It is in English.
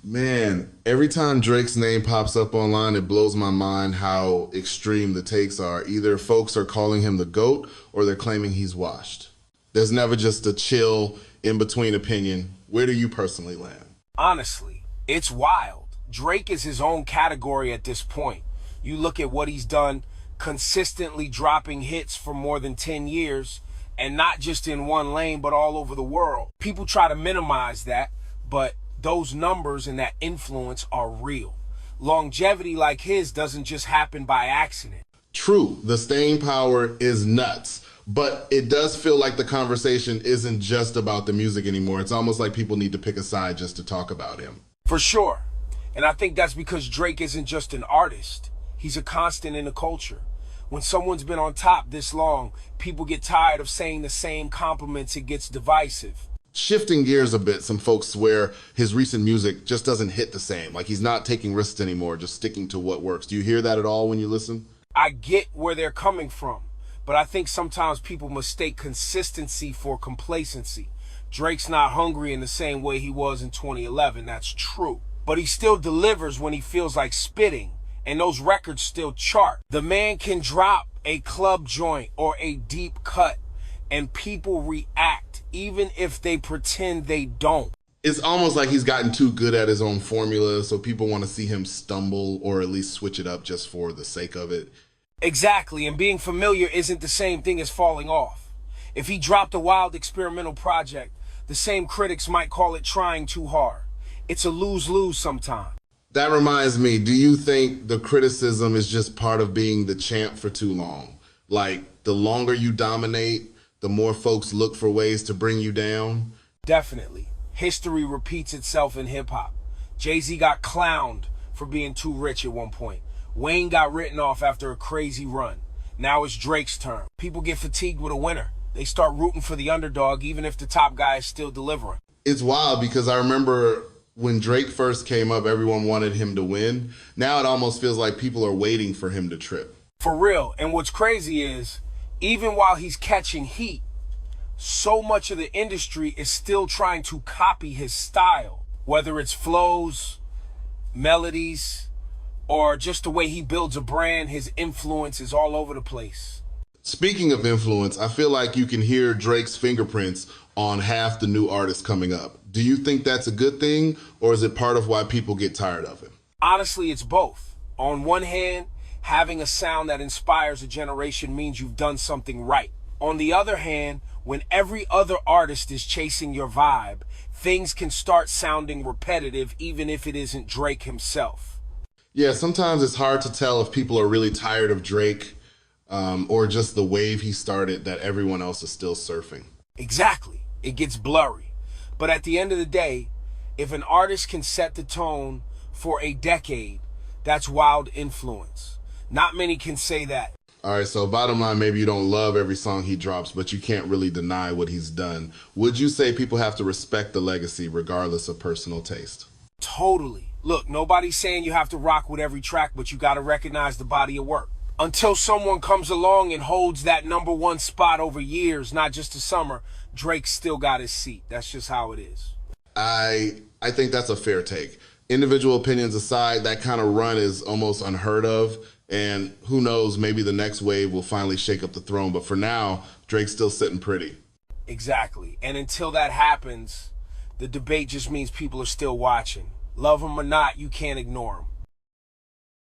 Man, every time Drake's name pops up online, it blows my mind how extreme the takes are. Either folks are calling him the GOAT or they're claiming he's washed. There's never just a chill, in between opinion. Where do you personally land? Honestly, it's wild. Drake is his own category at this point. You look at what he's done, consistently dropping hits for more than 10 years, and not just in one lane, but all over the world. People try to minimize that, but those numbers and that influence are real. Longevity like his doesn't just happen by accident. True, the staying power is nuts, but it does feel like the conversation isn't just about the music anymore. It's almost like people need to pick a side just to talk about him. For sure. And I think that's because Drake isn't just an artist. He's a constant in the culture. When someone's been on top this long, people get tired of saying the same compliments. It gets divisive. Shifting gears a bit, some folks swear his recent music just doesn't hit the same. Like he's not taking risks anymore, just sticking to what works. Do you hear that at all when you listen? I get where they're coming from, but I think sometimes people mistake consistency for complacency. Drake's not hungry in the same way he was in 2011, that's true. But he still delivers when he feels like spitting, and those records still chart. The man can drop a club joint or a deep cut, and people react, even if they pretend they don't. It's almost like he's gotten too good at his own formula, so people want to see him stumble or at least switch it up just for the sake of it. Exactly, and being familiar isn't the same thing as falling off. If he dropped a wild experimental project, the same critics might call it trying too hard. It's a lose-lose sometimes. That reminds me, do you think the criticism is just part of being the champ for too long? Like, the longer you dominate, the more folks look for ways to bring you down? Definitely. History repeats itself in hip-hop. Jay-Z got clowned for being too rich at one point. Wayne got written off after a crazy run. Now it's Drake's turn. People get fatigued with a winner. They start rooting for the underdog even if the top guy is still delivering. It's wild because I remember when Drake first came up, everyone wanted him to win. Now it almost feels like people are waiting for him to trip. For real. And what's crazy is, even while he's catching heat, so much of the industry is still trying to copy his style, whether it's flows, melodies, or just the way he builds a brand. His influence is all over the place. Speaking of influence, I feel like you can hear Drake's fingerprints on half the new artists coming up. Do you think that's a good thing, or is it part of why people get tired of him? Honestly, it's both. On one hand, having a sound that inspires a generation means you've done something right. On the other hand, when every other artist is chasing your vibe, things can start sounding repetitive even if it isn't Drake himself. Yeah, sometimes it's hard to tell if people are really tired of Drake or just the wave he started that everyone else is still surfing. Exactly. It gets blurry. But at the end of the day, if an artist can set the tone for a decade, that's wild influence. Not many can say that. All right, so bottom line, maybe you don't love every song he drops, but you can't really deny what he's done. Would you say people have to respect the legacy regardless of personal taste? Totally. Look, nobody's saying you have to rock with every track, but you got to recognize the body of work. Until someone comes along and holds that #1 spot over years, not just a summer, Drake's still got his seat. That's just how it is. I think that's a fair take. Individual opinions aside, that kind of run is almost unheard of. And who knows, maybe the next wave will finally shake up the throne. But for now, Drake's still sitting pretty. Exactly. And until that happens, the debate just means people are still watching. Love him or not, you can't ignore him.